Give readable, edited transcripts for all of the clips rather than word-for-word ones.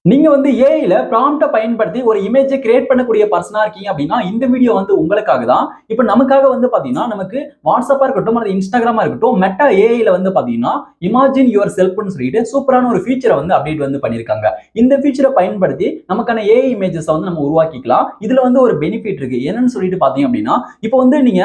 நீங்க வந்து ஏஐல ப்ராம்ப்ட்ட பயன்படுத்தி ஒரு இமேஜ கிரியேட் பண்ணக்கூடிய பர்சனா இருக்கீங்க அப்படின்னா, இந்த வீடியோ வந்து உங்களுக்காக தான். இப்ப நமக்காக வந்து பாத்தீங்கன்னா, நமக்கு வாட்ஸ்அப்பா இருக்கட்டும், அல்லது இன்ஸ்டாகிராமா இருக்கட்டும், மெட்டா ஏஐல வந்து பாத்தீங்கன்னா, இமேஜின் யுவர் செல்ஃப்னு சொல்லிட்டு சூப்பரான ஒரு ஃபீச்சர வந்து அப்டேட் வந்து பண்ணியிருக்காங்க. இந்த ஃபீச்சர பயன்படுத்தி நமக்கான ஏஐ இமேஜஸ வந்து நம்ம உருவாக்கிக்கலாம். இதுல வந்து ஒரு பெனிஃபிட் இருக்கு. என்னன்னு சொல்லிட்டு பாத்தீங்க அப்படின்னா, இப்போ வந்து நீங்க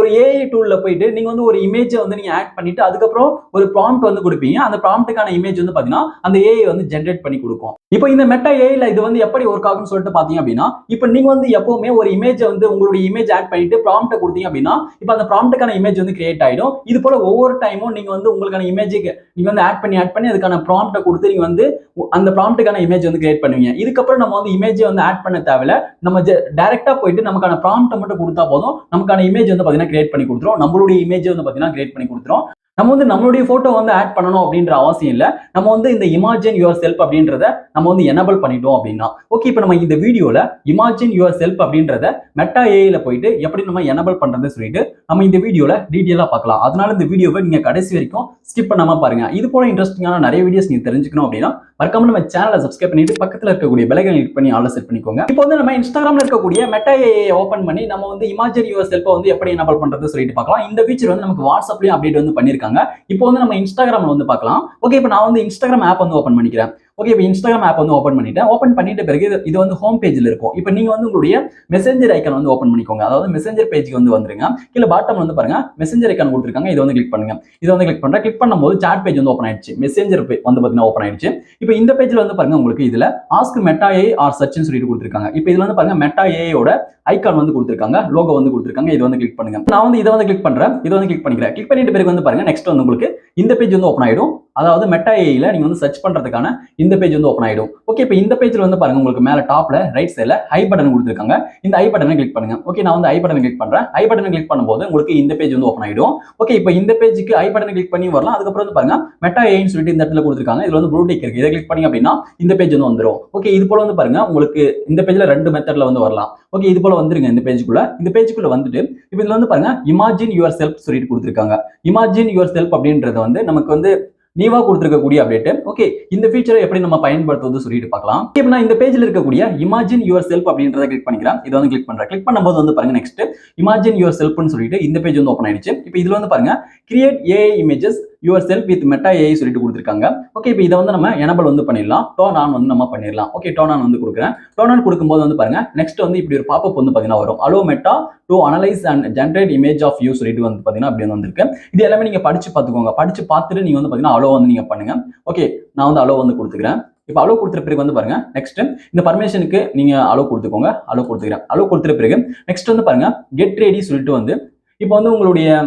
ஒரு ஏஐ டூல்ல போயிட்டு நீங்க வந்து ஒரு இமேஜ வந்து நீங்க ஆட் பண்ணிட்டு, அதுக்கப்புறம் ஒரு ப்ராம்ப்ட் வந்து குடுப்பீங்க. அந்த ப்ராம்ப்ட்டுக்கான இமேஜ் வந்து பாத்தீங்கன்னா, அந்த ஏஐ வந்து ஜெனரேட் பண்ணி குடுக்கும். இப்போ இந்த மெட்டா ஏஐல இது வந்து எப்படி ஒர்க் ஆகும்னு சொல்லிட்டு பாத்தீங்க அப்படின்னா, இப்போ நீங்க வந்து எப்பவுமே ஒரு இமேஜ் வந்து உங்களுடைய இமேஜ் ஆட் பண்ணிட்டு ப்ராம்ப்ட் கொடுத்தீங்க அப்படின்னா, இப்போ அந்த ப்ராம்ப்ட்டுக்கான இமேஜ் வந்து கிரியேட் ஆயிடும். இது போல ஒவ்வொரு டைமும் நீங்க வந்து உங்களுக்கான இமேஜுக்கு நீங்க வந்து ஆட் பண்ணி அதுக்கான ப்ராம்ப்ட்டை கொடுத்து நீங்க வந்து அந்த ப்ராம்ப்ட்டுக்கான இமேஜ் வந்து கிரியேட் பண்ணுவீங்க. இதுக்கப்புறம் நம்ம வந்து இமேஜ் வந்து ஆட் பண்ண தேவையில்ல. நம்ம டைரக்டா போயிட்டு நமக்கான ப்ராம்ப்ட்டை மட்டும் கொடுத்தா போதும். நமக்கான இமேஜ் வந்து பாத்தீங்கன்னா கிரியேட் பண்ணி கொடுத்துரும். நம்மளுடைய இமேஜ் வந்து பாத்தீங்கன்னா கிரியேட் பண்ணி கொடுத்துரும். நம்ம வந்து நம்மளுடைய போட்டோ வந்து ஆட் பண்ணணும் அப்படின்ற அவசியம் இல்ல. நம்ம வந்து இந்த இமேஜின் யுவர் செல்ஃப் அப்படின்றத நம்ம வந்து எனபிள் பண்ணிட்டோம் அப்படின்னா ஓகே. இப்போ நம்ம இந்த வீடியோல இமேஜின் யுவர் செல்ஃப் அப்படின்றத மெட்டா ஏஐல போயிட்டு எப்படி நம்ம எனபிள் பண்றது சொல்லிட்டு நம்ம இந்த வீடியோல டீடைலா பார்க்கலாம். அதனால இந்த வீடியோவை நீங்க கடைசி வரைக்கும் ஸ்கிப் பண்ணாம பாருங்க. இது போல இன்ட்ரெஸ்டிங்கான நிறைய வீடியோஸ் நீங்க தெரிஞ்சுக்கணும் அப்படின்னா மறக்காம நம்ம சேனலை சப்ஸ்கிரைப் பண்ணிட்டு பக்கத்துல இருக்கக்கூடிய பெல் கிளிக் பண்ணி ஆல் செட் பண்ணிக்கோங்க. இப்போ வந்து நம்ம இன்ஸ்டாகிராம்ல இருக்கக்கூடிய மெட்டா ஏஐ ஓபன் பண்ணி நம்ம வந்து இமேஜின் யுவர் செல்ஃப் வந்து எப்படி எனபிள் பண்றது சொல்லிட்டு பார்க்கலாம். இந்த ஃபீச்சர் வந்து நமக்கு வாட்ஸ்அப்லயும் அப்டேட் வந்து பண்ணிருக்காங்க. இப்போ வந்து நம்ம இன்ஸ்டாகிராம்ல வந்து பார்க்கலாம். ஓகே, இப்போ நான் வந்து இன்ஸ்டாகிராம் ஆப் வந்து ஓபன் பண்ணிக்கிறேன். ஓகே, இப்போ இன்ஸ்டாகிராம் ஆப் வந்து ஓபன் பண்ணிட்டேன். ஓபன் பண்ணிட்ட பிறகு இது வந்து ஹோம் பேஜ்ல இருக்கும். இப்போ நீங்க வந்து உங்களுடைய மெசேஞ்சர் ஐக்கான் வந்து ஓபன் பண்ணிக்கோங்க. அதாவது மெசேஞ்சர் பேஜ்க்கு வந்து வந்துருங்க. கீழே பாட்டம் வந்து பாருங்க மெசேஞ்சர் ஐக்கான் கொடுத்துருக்காங்க. இதை வந்து கிளிக் பண்ணுங்க. இதை வந்து கிளிக் பண்றேன். கிளிக் பண்ணும்போது சாட் பேஜ் வந்து ஓபன் ஆயிடுச்சு. மெசேஞ்சர் வந்து பாத்தீங்கன்னா ஓபன் ஆயிடுச்சு. இப்போ இந்த பேஜ்ல வந்து பாருங்க உங்களுக்கு இதுல ஆஸ்க் மெட்டா ஏஐ ஆர் சர்ச்னு சொல்லிட்டு கொடுத்துருக்காங்க. இப்போ இதுல வந்து பாருங்க மெட்டா ஏஐயோட ஐக்கான் வந்து கொடுத்துருக்காங்க, லோகோ வந்து கொடுத்துருக்காங்க. இது வந்து கிளிக் பண்ணுங்க. நான் வந்து இதை வந்து கிளிக் பண்றேன். இதை வந்து கிளிக் பண்ணிக்கிறேன். கிளிக் பண்ணிட்ட பிறகு வந்து பாருங்க நெக்ஸ்ட் வந்து உங்களுக்கு இந்த பேஜ் வந்து ஓபன் ஆயிடும். அதாவது மெட்டா ஏஐல நீங்க வந்து சர்ச் பண்றதுக்கான இந்த பேஜ் வந்து ஓபன் ஆயிடும். ஓகே, இப்போ இந்த பேஜ்ல வந்து பாருங்க உங்களுக்கு மேல டாப்ல ரைட் சைடுல ஐ பட்டன் கொடுத்துருக்காங்க. இந்த ஐ பட்டனை கிளிக் பண்ணுங்க. ஓகே, நான் வந்து ஐ பட்டன் கிளிக் பண்றேன். ஐ பட்டன் கிளிக் பண்ணும்போது உங்களுக்கு இந்த பேஜ் வந்து ஓபன் ஆயிடும். ஓகே, இப்போ இந்த பேஜுக்கு ஐ பட்டன் கிளிக் பண்ணி வரலாம். அதுக்கப்புறம் வந்து பாருங்க மெட்டா ஏஐன்னு சொல்லிட்டு இந்த இடத்துல கொடுத்துருக்காங்க. இதுல வந்து ப்ளூ டிக் இருக்கு. இதை கிளிக் பண்ணி அப்படின்னா இந்த பேஜ் வந்து வந்துடும். ஓகே, இது போல வந்து பாருங்க உங்களுக்கு இந்த பேஜ்ல ரெண்டு மெத்தட்ல வந்து வரலாம். ஓகே, இது போல வந்துருங்க. இந்த பேஜுக்குள்ள வந்துட்டு இப்போ இதுல வந்து பாருங்க இமேஜின் யுவர் செல்ஃப் சொல்லிட்டு கொடுத்துருக்காங்க. இமேஜின் யுவர் செல்ஃப் அப்படின்றது வந்து நமக்கு வந்து நீவா கொடுத்திருக்கக்கூடிய அப்டேட். ஓகே, இந்த ஃபீச்சரை எப்படி நம்ம பயன்படுத்துவது சொல்லிட்டு பார்க்கலாம். இப்போ நான் இந்த பேஜ்ல இருக்கக்கூடிய இமேஜின் யுவர் செல்ஃப் அப்படின்றத கிளிக் பண்ணிக்கிறேன். இதை வந்து கிளிக் பண்றேன். கிளிக் பண்ணும்போது வந்து பாருங்க நெக்ஸ்ட் இமேஜின் யுவர் செல்ஃப்னு சொல்லிட்டு இந்த பேஜ் வந்து ஓபன் ஆயிடுச்சு. இப்போ இதுல வந்து பாருங்க create AI images your self with meta AI சொல்லிட்டு கொடுத்துருக்காங்க. ஓகே, இப்போ இதை வந்து நம்ம எனபிள் வந்து பண்ணிடலாம். டோன் ஆன் வந்து நம்ம பண்ணிடலாம். ஓகே, டோன் ஆன் வந்து கொடுக்குறேன். டோன் ஆன் கொடுக்கும்போது வந்து பாருங்க நெக்ஸ்ட் வந்து இப்படி ஒரு பாப்பப் வந்து பாத்தீங்கன்னா வரும். Allow Meta to analyse and generate image of you சொல்லிட்டு வந்து பாத்தீங்கன்னா அப்படி வந்திருக்கு. இது எல்லாமே நீங்க படிச்சு பார்த்துக்கோங்க. படிச்சு பார்த்துட்டு நீங்க வந்து பாத்தீங்கன்னா அலோ வந்து நீங்க பண்ணுங்க. ஓகே, நான் வந்து அலோ வந்து கொடுத்துக்கிறேன். இப்போ அலோ கொடுத்த பிறகு வந்து பாருங்க நெக்ஸ்ட் இந்த பர்மிஷனுக்கு நீங்க அலோ கொடுத்துக்கோங்க. அலோ கொடுத்துக்கிறேன். அலோ கொடுத்த பிறகு நெக்ஸ்ட் வந்து பாருங்க கெட் ரெடி சொல்லிட்டு வந்து இப்போ வந்து உங்களுடைய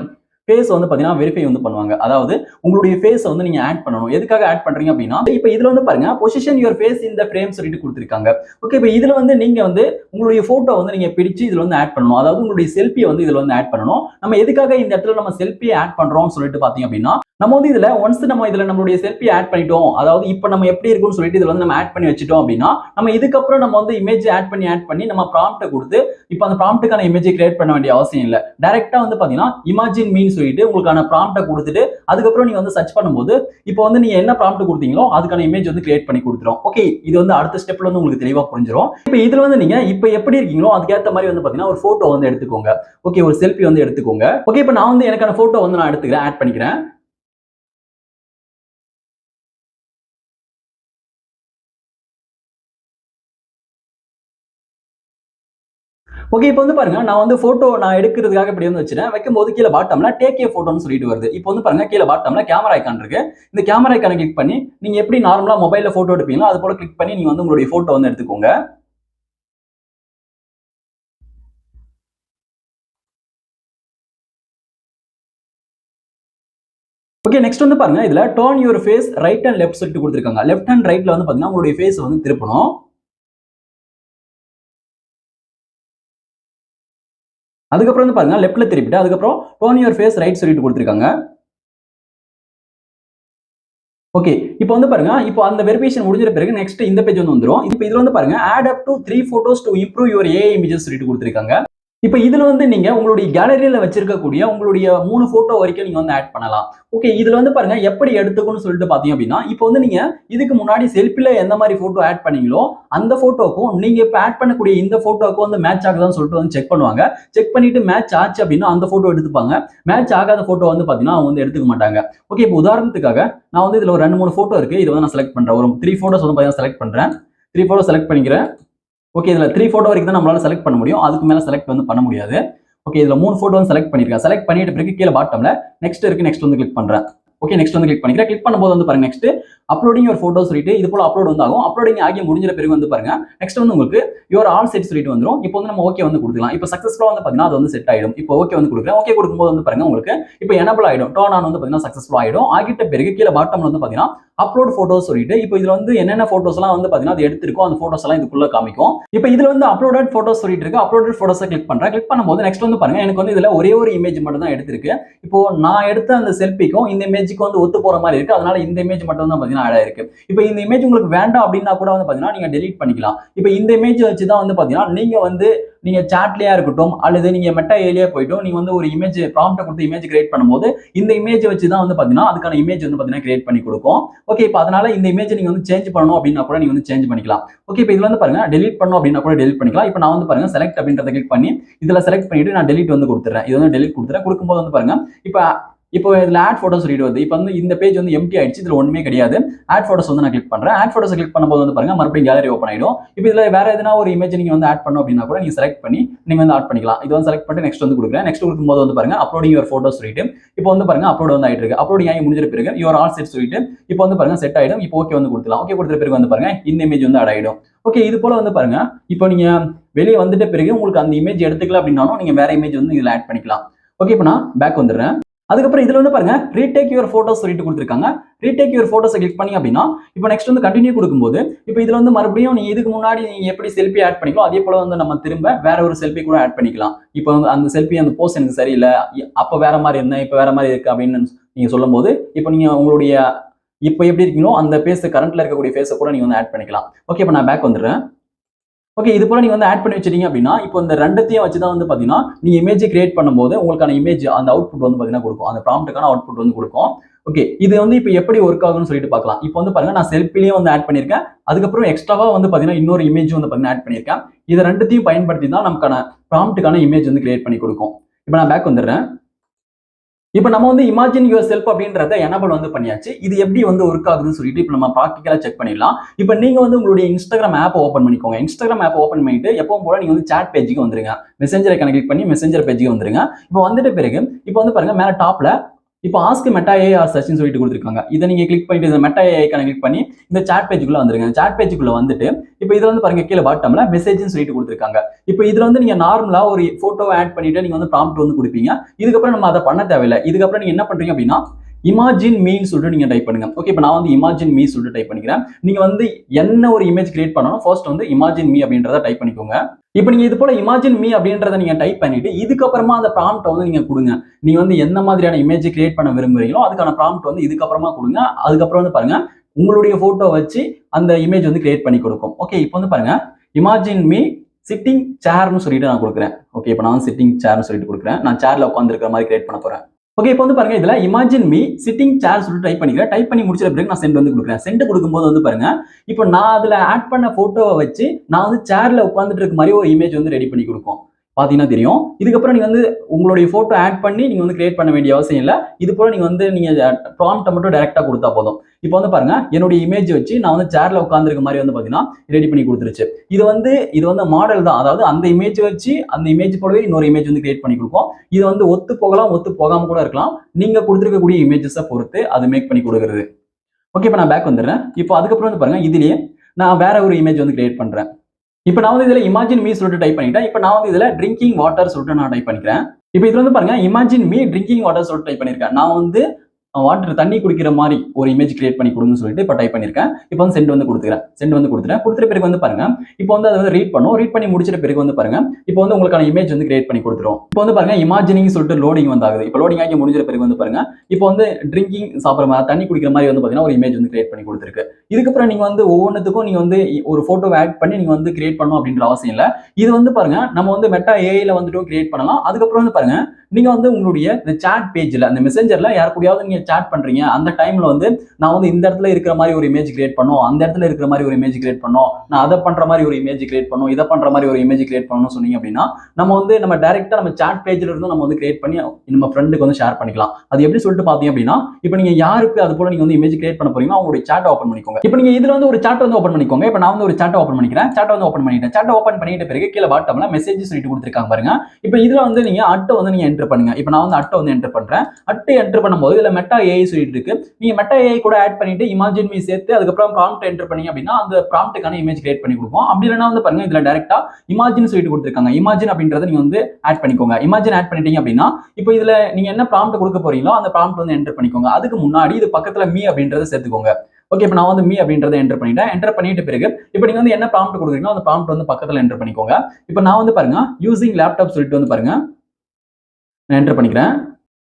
ஃபேஸ் வந்து பாத்தீங்கன்னா வெரிஃபை வந்து பண்ணுவாங்க. அதாவது உங்களுடைய ஃபேஸ் வந்து நீங்க ஆட் பண்ணணும். எதுக்காக ஆட் பண்றீங்க அப்படின்னா இப்போ இதுல வந்து பாருங்க position your face in the frame சொல்லிட்டு கொடுத்திருக்காங்க. ஓகே, இப்போ இதுல வந்து நீங்க வந்து உங்களுடைய போட்டோ வந்து நீங்க பிடிச்சு இதுல வந்து ஆட் பண்ணணும். அதாவது உங்களுடைய செல்ஃபியை வந்து இதுல வந்து ஆட் பண்ணணும். நம்ம எதுக்காக இந்த இடத்துல நம்ம செல்ஃபியை ஆட் பண்றோம்னு சொல்லிட்டு பாத்தீங்க அப்படின்னா நம்ம வந்து இதுல ஒன்ஸ் நம்ம இதுல நம்மளுடைய செல்ஃபி ஆட் பண்ணிட்டோம். அதாவது இப்போ நம்ம எப்படி இருக்கும்னு சொல்லிட்டு இதுல வந்து நம்ம ஆட் பண்ணி வச்சிட்டோம் அப்படின்னா நம்ம இதுக்கப்புறம் நம்ம வந்து இமேஜ் ஆட் பண்ணி நம்ம ப்ராம்ப்ட் கொடுத்து இப்போ அந்த ப்ராம்ப்ட்டுக்கான இமேஜை கிரியேட் பண்ண வேண்டிய அவசியம் இல்லை. டைரக்டா வந்து பாத்தீங்கன்னா இமேஜின் மீன் சொல்லிட்டு உங்களுக்கான ப்ராம்ப்ட்டை கொடுத்துட்டு அதுக்கப்புறம் நீங்க வந்து சர்ச் பண்ணும்போது இப்போ வந்து நீங்க என்ன ப்ராம்ப்ட் கொடுத்தீங்களோ அதுக்கான இமேஜ் வந்து கிரியேட் பண்ணி கொடுத்துரும். ஓகே, இது வந்து அடுத்த ஸ்டெப்ல வந்து உங்களுக்கு தெளிவா புரிஞ்சிடும். இப்போ இதுல வந்து நீங்க இப்போ எப்படி இருக்கீங்களோ அதுக்கேற்ற மாதிரி வந்து பாத்தீங்கன்னா ஒரு போட்டோ வந்து எடுத்துக்கோங்க. ஓகே, ஒரு செல்ஃபி வந்து எடுத்துக்கோங்க. ஓகே, இப்போ நான் வந்து எனக்கான போட்டோ வந்து நான் எடுத்துக்கிறேன், ஆட் பண்ணிக்கிறேன். ஓகே, இப்போ வந்து பாருங்க நான் வந்து போட்டோ நான் எடுக்கிறதுக்காக இப்படி வந்து வச்சிருக்கேன். வைக்கும்போது கீழே பாட்டம்ல டேக் ஏ போட்டோன்னு சொல்லிட்டு வருது. இப்போ வந்து பாருங்க கீழே பாட்டம்ல கேமரா ஐக்கான் இருக்கு. இந்த கேமரா ஐக்கானை கிளிக் பண்ணி நீங்க எப்படி நார்மலா மொபைல்ல போட்டோ எடுப்பீங்களோ அது போல கிளிக் பண்ணி நீங்க வந்து உங்களுடைய போட்டோ வந்து எடுத்துக்கோங்க. ஓகே, நெக்ஸ்ட் வந்து பாருங்க இதுல turn your face right and left சொல்லிட்டு கொடுத்துருக்காங்க. லெஃப்ட் அண்ட் ரைட்ல வந்து பாத்தீங்கன்னா உங்களுடைய ஃபேஸ் வந்து திருப்பணும். அதுக்கப்புறம் வந்து பாருங்க லெஃப்ட்ல திருப்பிட்டு அதுக்கப்புறம் டர்ன் யுவர் ஃபேஸ் ரைட் சொல்லிட்டு கொடுத்துருக்காங்க. ஓகே, இப்போ வந்து பாருங்க இப்போ அந்த வெரிஃபிகேஷன் முடிஞ்ச பிறகு நெக்ஸ்ட் இந்த பேஜ் வந்து வந்துரும். இப்போ இதுல வந்து பாருங்க add up to 3 photos to improve your AI images சொல்லிட்டு கொடுத்திருக்காங்க. இப்போ இதுல வந்து நீங்க உங்களுடைய கேலரியில வச்சிருக்கக்கூடிய உங்களுடைய 3 போட்டோ வரைக்கும் நீங்க வந்து ஆட் பண்ணலாம். ஓகே, இதுல வந்து பாருங்க எப்படி எடுத்துக்கணும்னு சொல்லிட்டு பாத்தீங்க அப்படின்னா, இப்போ வந்து நீங்க இதுக்கு முன்னாடி செல்ஃபில எந்த மாதிரி போட்டோ ஆட் பண்ணீங்களோ அந்த போட்டோக்கும் நீங்க இப்ப ஆட் பண்ணக்கூடிய இந்த போட்டோக்கும் வந்து மேட்ச் ஆகுதான்னு சொல்லிட்டு வந்து செக் பண்ணுவாங்க. செக் பண்ணிட்டு மேட்ச் ஆச்சு அப்படின்னா அந்த போட்டோ எடுத்துப்பாங்க. மேட்ச் ஆகாத போட்டோ வந்து பாத்தீங்கன்னா அவங்க வந்து எடுத்துக்க மாட்டாங்க. ஓகே, இப்போ உதாரணத்துக்காக நான் வந்து இதுல ஒரு 2, 3 போட்டோ இருக்கு. இதை வந்து நான் செலக்ட் பண்றேன். ஒரு 3 போட்டோஸ் வந்து பாத்தீங்கன்னா செலக்ட் பண்றேன். 3 போட்டோ செலக்ட் பண்ணிக்கிறேன். ஓகே, இதுல 3 போட்டோ வரைக்கும் தான் நம்மளால செலக்ட் பண்ண முடியும். அதுக்கு மேல செலக்ட் வந்து பண்ண முடியாது. ஓகே, இதுல 3 போட்டோ வந்து செலக்ட் பண்ணிருக்கேன். செலக்ட் பண்ணிட்டு பிறகு கீழே பாட்டம்ல நெக்ஸ்ட் இருக்கு. நெக்ஸ்ட் வந்து கிளிக் பண்றேன். ஓகே, நெக்ஸ்ட் வந்து கிளிக் பண்ணிக்கிறேன். கிளிக் பண்ணும்போது வந்து பாருங்க நெக்ஸ்ட் அப்லோடிங் ஒரு போட்டோ சொல்லிட்டு இது போல அப்லோட் வந்து ஆகும். அப்லோடிங் ஆகி முடிஞ்ச பிறகு வந்து பாருங்க நெக்ஸ்ட் வந்து உங்களுக்கு யுவர் ஆல் செட் சொல்லிட்டு வந்துரும். இப்போ வந்து நம்ம ஓகே வந்து கொடுக்கலாம். இப்போ சக்சஸ்ஃபுல்லா வந்து பாத்தீங்கன்னா அது வந்து செட் ஆயிடும். இப்போ ஓகே வந்து கொடுக்குறேன். ஓகே கொடுக்கும்போது வந்து பாருங்க உங்களுக்கு இப்போ எனபிள் ஆயிடும். டர்ன் ஆன் வந்து பாத்தீங்கன்னா சக்சஸ்ஃபுல் ஆயிடும். ஆகிட்ட பிறகு கீழே பாட்டம்ல வந்து பாத்தீங்கன்னா அப்லோட் போட்டோஸ் சொல்லிட்டு இப்போ இதுல வந்து என்னென்ன போட்டோஸ் எல்லாம் வந்து பாத்தீங்கன்னா அது எடுத்திருக்கோம் அந்த போட்டோஸ் எல்லாம் இதுக்குள்ள காமிக்கும். இப்போ இதுல வந்து அப்லோடட் போட்டோஸ் சொல்லிட்டு இருக்கு. அப்லோடட் போட்டோஸை கிளிக் பண்றேன். கிளிக் பண்ணும்போது நெக்ஸ்ட் வந்து பாருங்க எனக்கு வந்து இதுல ஒரே ஒரு இமேஜ் மட்டும் தான் எடுத்திருக்கு. இப்போ நான் எடுத்த அந்த செல்ஃபிக்கும் இந்த இமேஜுக்கு வந்து ஒத்து போற மாதிரி இருக்கு. அதனால இந்த இமேஜ் மட்டும் தான் பாத்தீங்கன்னா ஆட் ஆயிருக்கு. இப்போ இந்த இமேஜ் உங்களுக்கு வேண்டாம் அப்படின்னா கூட வந்து பாத்தீங்கன்னா நீங்க டெலீட் பண்ணிக்கலாம். இப்போ இந்த இமேஜ் வச்சு தான் வந்து பாத்தீங்கன்னா நீங்க சாட்லயா இருக்கட்டும் அல்லது நீங்க மெட்டா ஏலியா போயிட்டும் நீங்க வந்து ஒரு இமேஜ் ப்ராம்ப்ட் கொடுத்து இமேஜ் கிரியேட் பண்ணும்போது இந்த இமேஜ் வச்சு தான் வந்து பாத்தீங்கன்னா அதுக்கான இமேஜ் வந்து பாத்தீங்கன்னா கிரியேட் பண்ணி கொடுக்கும். ஓகே, இப்போ அதனால இந்த இமேஜ் நீங்க வந்து சேஞ்ச் பண்ணணும் அப்படின்னா கூட நீங்க வந்து சேஞ்ச் பண்ணிக்கலாம். ஓகே, இப்போ இதுல வந்து பாருங்க டெலீட் பண்ணணும் அப்படின்னா கூட டெலீட் பண்ணிக்கலாம். இப்போ நான் வந்து பாருங்க செலக்ட் அப்படின்றத கிளிக் பண்ணி இதுல செலக்ட் பண்ணிட்டு நான் டெலீட் வந்து கொடுத்துறேன். இது வந்து டெலீட் கொடுத்துறேன். கொடுக்கும்போது வந்து பாருங்க இப்போ இப்போ இதுல ஆட் போட்டோஸ் சொல்லிட்டு வருது. இப்போ வந்து இந்த பேஜ் வந்து எம்டி ஆயிடுச்சு. இதுல ஒண்ணுமே கிடையாது. ஆட் போட்டோஸ் வந்து நான் கிளிக் பண்றேன். ஆட் போட்டோஸ் கிளிக் பண்ணும்போது வந்து பாருங்க மறுபடியும் கேலரி ஓப்பன் ஆயிடும். இப்போ இதுல வேற எதனா ஒரு இமேஜ் நீங்க வந்து ஆட் பண்ணணும் அப்படின்னா கூட நீங்க செலக்ட் பண்ணி நீங்க வந்து ஆட் பண்ணிக்கலாம். இது வந்து செலக்ட் பண்ணி நெக்ஸ்ட் வந்து கொடுக்குறேன். நெக்ஸ்ட் கொடுக்கும்போது வந்து பாருங்க அப்லோடிங் யுவர் போட்டோஸ் சொல்லிட்டு இப்போ வந்து பாருங்க அப்லோட் வந்து ஆயிட்டு இருக்கு. அப்லோடிங் ஆகி முடிஞ்ச பிறகு யுவர் ஆல் செட் சொல்லிட்டு இப்போ வந்து பாருங்க செட் ஆயிடும். இப்போ ஓகே வந்து கொடுத்துலாம். ஓகே கொடுத்த பிறகு வந்து பாருங்க இந்த இமேஜ் வந்து ஆட் ஆயிடும். ஓகே, இது போல வந்து பாருங்க இப்போ நீங்க வெளியே வந்துட்ட பிறகு உங்களுக்கு அந்த இமேஜ் எடுத்துக்கல அப்படின்னாலும் நீங்க வேற இமேஜ் வந்து இதுல ஆட் பண்ணிக்கலாம். ஓகே, இப்போ நான் பேக் வந்துடுறேன். அதுக்கப்புறம் இதுல வந்து பாருங்க ரீடேக் யுவர் போட்டோஸ் சொல்லிட்டு கொடுத்துருக்காங்க. ரீடேக் யுவர் போட்டோஸை கிளிக் பண்ணி அப்படின்னா இப்போ நெக்ஸ்ட் வந்து கண்டினியூ கொடுக்கும்போது இப்போ இதுல வந்து மறுபடியும் நீங்க இதுக்கு முன்னாடி நீங்க எப்படி செல்ஃபி ஆட் பண்ணிக்கலாம் அதே போல வந்து நம்ம திரும்ப வேற ஒரு செல்ஃபி கூட ஆட் பண்ணிக்கலாம். இப்போ அந்த செல்ஃபி அந்த போஸ் எனக்கு சரியில்லை, அப்ப வேற மாதிரி இருந்தேன் இப்போ வேற மாதிரி இருக்கு அப்படின்னு நீங்க சொல்லும் போது இப்போ நீங்க உங்களுடைய இப்போ எப்படி இருக்கீங்களோ அந்த பேஸ் கரண்ட்ல இருக்கக்கூடிய ஃபேஸை கூட நீங்க வந்து ஆட் பண்ணிக்கலாம். ஓகே, இப்போ நான் பேக் வந்துடுறேன். ஓகே, இது போல நீங்க வந்து ஆட் பண்ணி வச்சிட்டீங்க அப்படின்னா இப்போ இந்த ரெண்டத்தையும் வச்சு தான் வந்து பாத்தீங்கன்னா நீங்க இமேஜ் கிரியேட் பண்ணும்போது உங்களுக்கான இமேஜ் அந்த அவுட்புட் வந்து பாத்தீங்கன்னா கொடுக்கும். அந்த ப்ராம்ப்ட்டுக்கான அவுட்புட் வந்து கொடுக்கும். ஓகே, இது வந்து இப்போ எப்படி ஒர்க் ஆகும்னு சொல்லிட்டு பார்க்கலாம். இப்போ வந்து பாருங்க நான் செல்ஃபிலையும் வந்து ஆட் பண்ணியிருக்கேன். அதுக்கப்புறம் எக்ஸ்ட்ராவா வந்து பாத்தீங்கன்னா இன்னொரு இமேஜ் வந்து பாத்தீங்கன்னா ஆட் பண்ணியிருக்கேன். இது ரெண்டத்தையும் பயன்படுத்தி தான் நமக்கான ப்ராம்ப்ட்டுக்கான இமேஜ் வந்து கிரியேட் பண்ணி கொடுக்கும். இப்போ நான் பேக் வந்துடுறேன். இப்போ நம்ம வந்து இமேஜின் யுவர் செல்ஃப் அப்படின்றத எனபிள் வந்து பண்ணியாச்சு. இது எப்படி வந்து ஒர்க் ஆகுதுன்னு சொல்லிட்டு இப்போ நம்ம ப்ராக்டிகலா செக் பண்ணிடலாம். இப்போ நீங்க வந்து உங்களுடைய இன்ஸ்டாகிராம் ஆப் ஓப்பன் பண்ணிக்கோங்க. இன்ஸ்டாகிராம் ஆப் ஓப்பன் பண்ணிட்டு எப்பவும் போல நீங்க வந்து சாட் பேஜுக்கு வந்துருங்க. மெசேஞ்சரை கிளிக் பண்ணி மெசேஞ்சர் பேஜுக்கு வந்துருங்க. இப்போ வந்துட்ட பிறகு இப்போ வந்து பாருங்க மேல டாப்ல இப்போ ஆஸ்க் மெட்டா ஏஐ ஆர் சர்ச்னு சொல்லிட்டு கொடுத்துருக்காங்க. இதை நீங்க கிளிக் பண்ணிட்டு இந்த மெட்டா ஏஐ கிளிக் பண்ணி இந்த சாட் பேஜுக்குள்ள வந்துருங்க. சாட் பேஜுக்குள்ள வந்துட்டு இப்போ இதுல வந்து பாருங்க கீழே பாட்டம்ல மெசேஜ்னு சொல்லிட்டு கொடுத்துருக்காங்க. இப்போ இதுல வந்து நீங்க நார்மலா ஒரு போட்டோவை ஆட் பண்ணிட்டு நீங்க வந்து ப்ராம்ப்ட் வந்து கொடுப்பீங்க. இதுக்கப்புறம் நம்ம அதை பண்ண தேவையில்லை. இதுக்கப்புறம் நீங்க என்ன பண்றீங்க அப்படின்னா இமேஜின் மீன்னு சொல்லிட்டு நீங்க டைப் பண்ணுங்க. ஓகே, இப்போ நான் வந்து இமேஜின் மீ சொல்லிட்டு டைப் பண்ணிக்கிறேன். நீங்க வந்து என்ன ஒரு இமேஜ் கிரியேட் பண்ணணும் ஃபர்ஸ்ட் வந்து இமேஜின் மீ அப்படின்றத டைப் பண்ணிக்கோங்க. இப்போ நீங்க இது போல இமேஜின் மீ அப்படின்றத நீங்க டைப் பண்ணிட்டு இதுக்கப்புறமா அந்த ப்ராம்ப்ட் வந்து நீங்க கொடுங்க. நீங்க வந்து என்ன மாதிரியான இமேஜ் கிரியேட் பண்ண விரும்புறீங்களோ அதுக்கான ப்ராம்ப்ட் வந்து இதுக்கப்புறமா கொடுங்க. அதுக்கப்புறம் வந்து பாருங்க உங்களுடைய போட்டோ வச்சு அந்த இமேஜ் வந்து கிரியேட் பண்ணி கொடுக்கும். ஓகே, இப்போ வந்து பாருங்க இமேஜின் மீ சிட்டிங் சேர்னு சொல்லிட்டு நான் கொடுக்குறேன். ஓகே, இப்போ நான் சிட்டிங் சேர்னு சொல்லிட்டு கொடுக்குறேன். நான் சேர்ல உட்கார்ந்து இருக்கிற மாதிரி கிரியேட் பண்ண போறேன். ஓகே, இப்போ வந்து பாருங்க இதுல இமேஜின் மீ சிட்டிங் சேர் சொல்லிட்டு டைப் பண்ணிக்கிறேன். டைப் பண்ணி முடிச்ச பிறகு நான் சென்ட் வந்து கொடுக்குறேன். சென்ட் கொடுக்கும்போது வந்து பாருங்க இப்போ நான் அதுல ஆட் பண்ண போட்டோவை வச்சு நான் வந்து சேர்ல உட்கார்ந்துட்டு இருக்க மாதிரி ஒரு இமேஜ் வந்து ரெடி பண்ணி கொடுக்கும். பாத்தீங்கன்னா தெரியும். இதுக்கப்புறம் நீங்க வந்து உங்களுடைய போட்டோ ஆட் பண்ணி நீங்க வந்து கிரியேட் பண்ண வேண்டிய அவசியம் இல்லை. இது போல நீங்க வந்து நீங்க ப்ராம்ப்ட்டை மட்டும் டைரக்டா கொடுத்தா போதும். இப்போ வந்து பாருங்க என்னுடைய இமேஜ் வச்சு நான் வந்து சேர்ல உட்கார்ந்துருக்க மாதிரி வந்து பாத்தீங்கன்னா ரெடி பண்ணி கொடுத்துருச்சு. இது வந்து மாடல் தான். அதாவது அந்த இமேஜ் வச்சு அந்த இமேஜ் போலவே இன்னொரு இமேஜ் வந்து கிரியேட் பண்ணி கொடுக்கும். இது வந்து ஒத்து போகலாம், ஒத்து போகாம கூட இருக்கலாம். நீங்க கொடுத்துருக்கக்கூடிய இமேஜஸை பொறுத்து அது மேக் பண்ணி கொடுக்குறது. ஓகே, இப்போ நான் பேக் வந்துடுறேன். இப்போ அதுக்கப்புறம் வந்து பாருங்க இதுலயே நான் வேற ஒரு இமேஜ் வந்து கிரியேட் பண்றேன். இப்போ நான் வந்து இதுல இமேஜின் மீ சொல்லிட்டு டைப் பண்ணிட்டேன். இப்போ நான் வந்து இதுல ட்ரிங்கிங் வாட்டர் சொல்லிட்டு நான் டைப் பண்ணிக்கிறேன். இப்போ இதுல வந்து பாருங்க இமேஜின் மீ ட்ரிங்கிங் வாட்டர் சொல்லிட்டு டைப் பண்ணிருக்கேன். நான் வந்து வாட்டர் தண்ணி குடிக்கிற மாதிரி ஒரு இமேஜ் கிரியேட் பண்ணி கொடுங்கன்னு சொல்லிட்டு இப்போ டைப் பண்ணியிருக்கேன். இப்போ வந்து சென்ட் வந்து கொடுத்துக்கிறேன். சென்ட் வந்து கொடுத்துட்ட பிறகு வந்து பாருங்க, இப்போ வந்து அதை வந்து ரீட் பண்ணி முடிச்சிட்ட பிறகு வந்து பாருங்க, இப்போ வந்து உங்களுக்கான இமேஜ் வந்து கிரியேட் பண்ணி கொடுத்துரும். இப்போ வந்து பாருங்க இமேஜினிங் சொல்லிட்டு லோடிங் வந்து ஆகுது. இப்போ லோடிங் ஆகி முடிஞ்ச பிறகு வந்து பாருங்க, இப்போ வந்து ட்ரிங்கிங் சாப்பிட்ற மாதிரி தண்ணி குடிக்கிற மாதிரி வந்து பாத்தீங்கன்னா ஒரு இமேஜ் வந்து கிரியேட் பண்ணி கொடுத்துருக்கு. இதுக்கப்புறம் நீங்க வந்து ஒவ்வொன்றுத்துக்கும் நீங்க வந்து ஒரு போட்டோ ஆட் பண்ணி நீங்க வந்து கிரியேட் பண்ணணும் அப்படின்ற அவசியம் இல்லை. இது வந்து பாருங்க நம்ம வந்து மெட்டா ஏஐல வந்துட்டு கிரியேட் பண்ணலாம். அதுக்கப்புறம் வந்து பாருங்க நீங்க வந்து உங்களுடைய இந்த சாட் பேஜ்ல அந்த மெசேஞ்சர்ல யார் கூடயாவது நீங்க சாட் பண்றீங்க, அந்த டைம்ல வந்து நான் வந்து இந்த இடத்துல இருக்கிற மாதிரி ஒரு இமேஜ் கிரியேட் பண்ணும், அந்த இடத்துல இருக்கிற மாதிரி ஒரு இமேஜ் கிரியேட் பண்ணும், நான் அதை பண்ற மாதிரி ஒரு இமேஜ் கிரியேட் பண்ணும், இதை பண்ற மாதிரி ஒரு இமேஜ் கிரியேட் பண்ணணும்னு சொன்னீங்க அப்படின்னா நம்ம டைரக்டா நம்ம சாட் பேஜ்ல இருந்து நம்ம வந்து கிரியேட் பண்ணி நம்ம ஃப்ரெண்டுக்கு வந்து ஷேர் பண்ணிக்கலாம். அது எப்படி சொல்லிட்டு பாத்தீங்க அப்படின்னா, இப்போ நீங்க யாருக்கு அது போல நீங்க வந்து இமேஜ் கிரியேட் பண்ண போறீங்களோ அவங்களுடைய சாட் ஓபன் பண்ணிக்கோங்க. இப்போ நீங்க இதுல வந்து ஒரு சாட் வந்து ஓபன் பண்ணிக்கோங்க. இப்போ நான் வந்து ஒரு சாட் ஓபன் பண்ணிக்கிறேன். சாட் வந்து ஓபன் பண்ணிட்டேன். சாட் ஓபன் பண்ணிட்ட பிறகு கீழே பாட்டம்ல மெசேஜ் சொல்லிட்டு கொடுத்திருக்காங்க பாருங்க. இப்போ இதுல வந்து நீங்க அட்டை வந்து நீங்க என்டர் பண்ணுங்க. இப்போ நான் வந்து அட்டை வந்து என்டர் பண்றேன். அட்டை என்டர் பண்ணும்போது இதுல மெட்டா ஏஐ சொல்லிட்டு இருக்கு. நீங்க மெட்டா ஏஐ கூட ஆட் பண்ணிட்டு இமேஜின் மீ சேர்த்து அதுக்கப்புறம் ப்ராம்ப்ட் என்டர் பண்ணீங்க அப்படின்னா அந்த ப்ராம்ப்ட்டுக்கான இமேஜ் கிரியேட் பண்ணி கொடுக்கும். அப்படி இல்லைன்னா வந்து பாருங்க இதுல டைரக்டா இமேஜின் சொல்லிட்டு கொடுத்திருக்காங்க. இமேஜின் அப்படின்றத நீங்க வந்து ஆட் பண்ணிக்கோங்க. இமேஜின் ஆட் பண்ணிட்டீங்க அப்படின்னா இப்போ இதுல நீங்க என்ன ப்ராம்ப்ட் கொடுக்க போறீங்களோ அந்த ப்ராம்ப்ட் வந்து என்டர் பண்ணிக்கோங்க. அதுக்கு முன்னாடி இது பக்கத்துல மீ அப்படின்றத சேர்த்துக்கோங்க. ஓகே, இப்போ நான் வந்து மீ அப்படின்றத என்டர் பண்ணிட்டேன். என்டர் பண்ணிட்டு பிறகு இப்போ நீங்க வந்து என்ன ப்ராம்ப்ட் கொடுக்குறீங்களோ அந்த ப்ராம்ப்ட் வந்து பக்கத்துல என்டர் பண்ணிக்கோங்க. இப்போ நான் வந்து பாருங்க யூசிங் லேப்டாப் சொல்லிட்டு வந்து பாருங்க நான் என்டர் பண்ணிக்கிறேன்.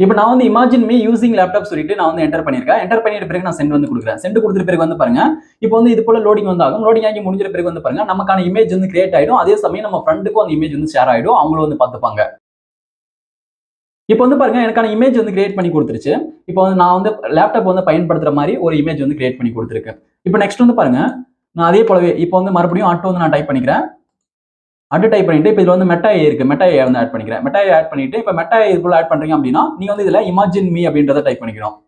இப்போ நான் வந்து இமேஜின் மீ யூசிங் லேப்டாப் சொல்லிட்டு நான் வந்து என்டர் பண்ணியிருக்கேன். என்டர் பண்ணிட்ட பிறகு நான் சென்ட் வந்து கொடுக்குறேன். சென்ட் கொடுத்த பிறகு வந்து பாருங்க, இப்போ வந்து இது போல லோடிங் வந்து ஆகும். லோடிங் ஆகி முடிஞ்ச பிறகு வந்து பாருங்க நமக்கான இமேஜ் வந்து கிரியேட் ஆயிடும். அதே சமயம் நம்ம ஃப்ரெண்டுக்கும் அந்த இமேஜ் வந்து ஷேர் ஆயிடும். அவங்களும் வந்து பார்த்துப்பாங்க. இப்போ வந்து பாருங்க எனக்கான இமேஜ் வந்து கிரியேட் பண்ணி கொடுத்துருச்சு. இப்போ வந்து நான் வந்து லேப்டாப் வந்து பயன்படுத்துற மாதிரி ஒரு இமேஜ் வந்து கிரியேட் பண்ணி கொடுத்துருக்கேன். இப்போ நெக்ஸ்ட் வந்து பாருங்க நான் அதே போலவே இப்போ வந்து மறுபடியும் ஆட்டோ வந்து நான் டைப் பண்ணிக்கிறேன். டைப் பண்ணிட்டு இப்போ இதுல வந்து மெட்டா ஏ இருக்கு. மெட்டா ஏ வந்து ஆட் பண்ணிக்கிறேன். மெட்டா ஏ ஆட் பண்ணிட்டு இப்போ மெட்டா ஏ இதுக்குள்ள ஆட் பண்றீங்க அப்படின்னா நீங்க வந்து இதுல இமேஜின் மீ அப்படின்றத டைப் பண்ணிக்கணும்.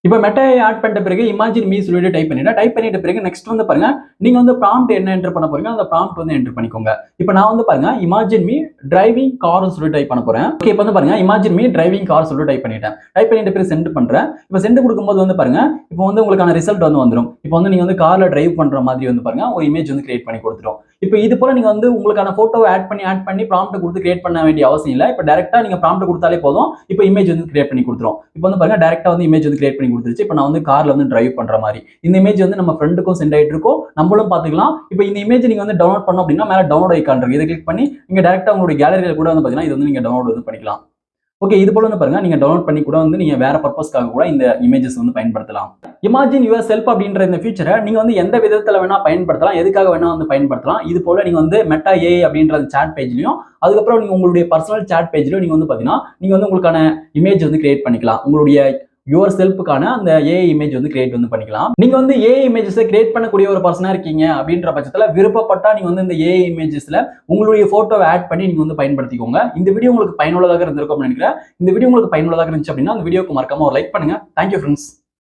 இப்போ மெட்டா ஆட் பண்ணிட்ட பிறகு இமேஜின் மீ சொல்லிட்டு டைப் பண்ணிட்ட பிறகு நெக்ஸ்ட் வந்து பாருங்க நீங்க வந்து ப்ராம்ப்ட் என்ன என்டர் பண்ண போறீங்க அந்த ப்ராம்ப்ட் வந்து என்டர் பண்ணிக்கோங்க. இப்போ நான் வந்து பாருங்க இமேஜின் மீ டிரைவிங் கார் சொல்லிட்டு டைப் பண்ண போறேன். ஓகே, இப்போ வந்து பாருங்க இமேஜின் மீ டிரைவிங் கார் சொல்லிட்டு டைப் பண்ணிட்டேன். டைப் பண்ணிட்ட பிறகு சென்ட் பண்றேன். இப்போ சென்ட் கொடுக்கும்போது வந்து பாருங்க இப்போ வந்து உங்களுக்கான ரிசல்ட் வந்து வந்துடும். இப்போ வந்து நீங்க வந்து கார்ல டிரைவ் பண்ற மாதிரி வந்து பாருங்க ஒரு இமேஜ் வந்து கிரியேட் பண்ணி கொடுத்துரும். இப்போ இது போல நீங்க வந்து உங்களுக்கான போட்டோவை ஆட் பண்ணி ப்ராம்ப்ட் கொடுத்து கிரியேட் பண்ண வேண்டிய அவசியம் இல்லை. இப்போ டைரக்டா நீங்க ப்ராம்ப்ட் கொடுத்தாலே போதும். இப்போ இமேஜ் வந்து கிரியேட் பண்ணி கொடுத்துரும். இப்போ வந்து பாருங்க டைரக்டா வந்து இமேஜ் வந்து கிரியேட் பண்ணி கொடுத்துருச்சு. இப்போ நான் வந்து கார்ல வந்து டிரைவ் பண்ற மாதிரி இந்த இமேஜ் வந்து நம்ம ஃப்ரெண்டுக்கும் சென்ட் ஆயிட்டு இருக்கும், நம்மளும் பாத்துக்கலாம். இப்போ இந்த இமேஜ் நீங்க வந்து டவுன்லோட் பண்ணோம் அப்படின்னா மேல டவுன்லோட் ஐகான் இருக்கு. இதை கிளிக் பண்ணி நீங்க டைரக்டா உங்களுடைய கேலரியில கூட வந்து பாத்தீங்கன்னா இது வந்து நீங்க டவுன்லோட் வந்து பண்ணிக்கலாம். ஓகே, இது போல வந்து பாருங்க நீங்க டவுன்லோட் பண்ணி கூட வந்து நீங்க வேற பர்பஸ்க்காக கூட இந்த இமேஜஸ் வந்து பயன்படுத்தலாம். இமேஜின் யுவர் செல்ஃப் அப்படின்ற இந்த ஃபீச்சரை நீங்க வந்து எந்த விதத்துல வேணா பயன்படுத்தலாம், எதுக்காக வேணா வந்து பயன்படுத்தலாம். இது போல நீங்க வந்து மெட்டா ஏஐ அப்படின்ற சாட் பேஜ்லயும் அதுக்கப்புறம் நீங்க உங்களுடைய பர்சனல் சாட் பேஜ்லயும் நீங்க வந்து பாத்தீங்கன்னா நீங்க வந்து உங்களுக்கான இமேஜ் வந்து கிரியேட் பண்ணிக்கலாம். உங்களுடைய யுவர் செல்ஃபுக்கான அந்த ஏஐ இமேஜ் வந்து கிரியேட் வந்து பண்ணிக்கலாம். நீங்க வந்து ஏஐ இமேஜஸை கிரியேட் பண்ணக்கூடிய ஒரு பர்சனா இருக்கீங்க அப்படின்ற பட்சத்துல விருப்பப்பட்டா நீங்க வந்து இந்த ஏஐ இமேஜஸ்ல உங்களுடைய போட்டோவை ஆட் பண்ணி நீங்க வந்து பயன்படுத்திக்கோங்க. இந்த வீடியோ உங்களுக்கு பயனுள்ளதாக இருந்திருக்கும் நினைக்கிறேன். இந்த வீடியோ உங்களுக்கு பயனுள்ளதாக இருந்துச்சு அப்படின்னா அந்த வீடியோக்கு மறக்காம ஒரு லைக் பண்ணுங்க. Thank you friends.